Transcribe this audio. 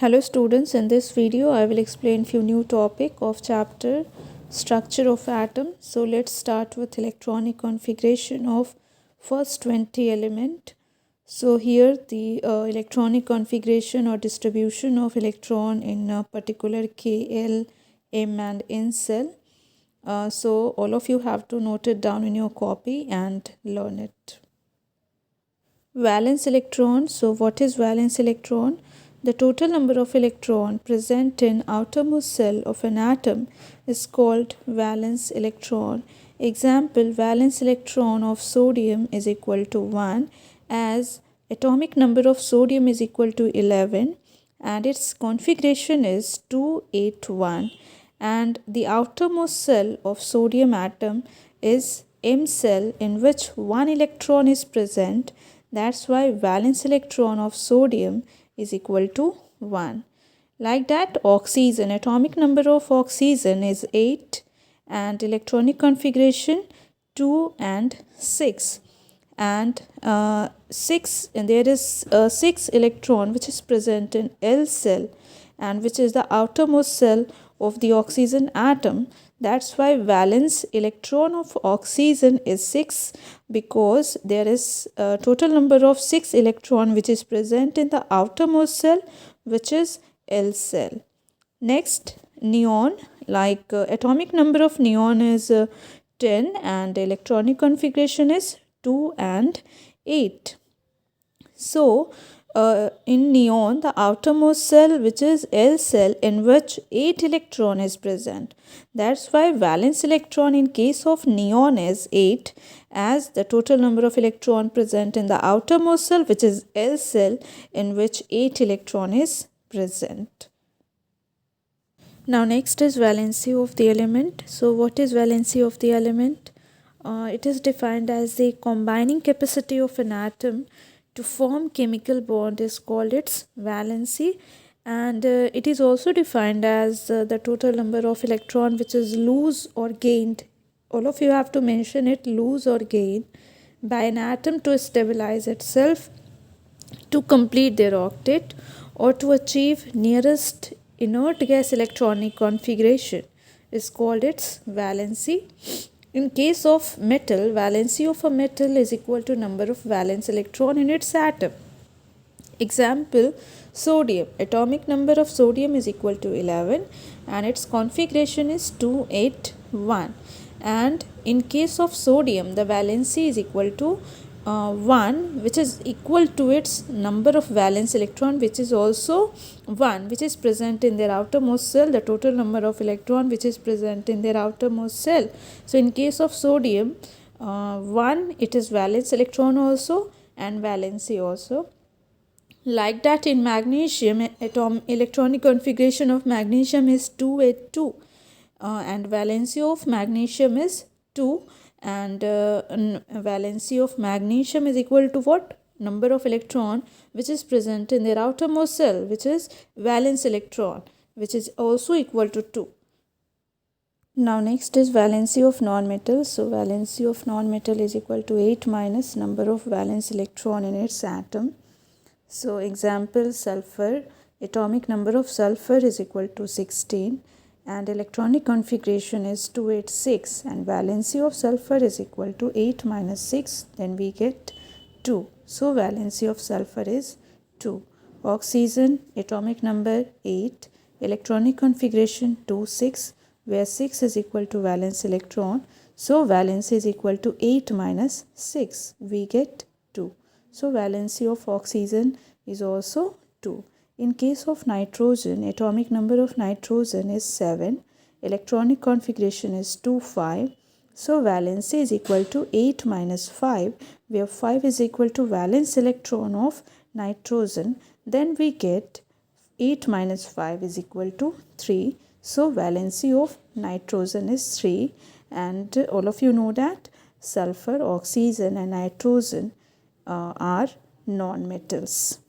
Hello students, in this video I will explain few new topic of chapter structure of atom. So let's start with electronic configuration of first 20 element. So here the electronic configuration or distribution of electron in a particular K, L, M and N cell. So all of you have to note it down in your copy and learn it. Valence electron. So what is valence electron? The total number of electrons present in outermost cell of an atom is called valence electron. Example, valence electron of sodium is equal to 1 as atomic number of sodium is equal to 11 and its configuration is 281, and the outermost cell of sodium atom is M cell in which one electron is present. That's why valence electron of sodium is equal to 1. Like that, oxygen, atomic number of oxygen is 8 and electronic configuration 2 and 6. And 6, and there is 6 electron which is present in L cell and which is the outermost cell of the oxygen atom. That's why valence electron of oxygen is 6, because there is a total number of 6 electron which is present in the outermost cell, which is L cell. Next, neon, like atomic number of neon is 10 and electronic configuration is 2 and 8. So in neon, the outermost cell, which is L cell, in which 8 electron is present. That's why valence electron in case of neon is 8, as the total number of electron present in the outermost cell, which is L cell, in which 8 electron is present. Now next is valency of the element. So what is valency of the element? It is defined as the combining capacity of an atom to form chemical bond is called its valency, and it is also defined as the total number of electron which is loose or gained. All of you have to mention it, loose or gain, by an atom to stabilize itself, to complete their octet, or to achieve nearest inert gas electronic configuration is called its valency. In case of metal, valency of a metal is equal to number of valence electron in its atom. Example, sodium. Atomic number of sodium is equal to 11 and its configuration is 281. And in case of sodium, the valency is equal to 1, which is equal to its number of valence electron, which is also 1, which is present in their outermost cell, the total number of electron which is present in their outermost cell. So in case of sodium, 1, it is valence electron also and valency also. Like that, in magnesium, electronic configuration of magnesium is 282 and valency of magnesium is 2, and valency of magnesium is equal to what? Number of electron which is present in their outermost cell, which is valence electron, which is also equal to 2. Now next is valency of non-metal. So valency of non-metal is equal to 8 minus number of valence electron in its atom. So example, sulfur. Atomic number of sulfur is equal to 16 and electronic configuration is 286, and valency of sulfur is equal to 8 minus 6, then we get 2. So valency of sulfur is 2. Oxygen, atomic number 8, electronic configuration 26, where 6 is equal to valence electron. So valency is equal to 8 minus 6, we get 2. So valency of oxygen is also 2. In case of nitrogen, atomic number of nitrogen is 7, electronic configuration is 25. So valency is equal to 8 minus 5, where 5 is equal to valence electron of nitrogen. Then we get 8 minus 5 is equal to 3. So valency of nitrogen is 3, and all of you know that sulfur, oxygen and nitrogen are non-metals.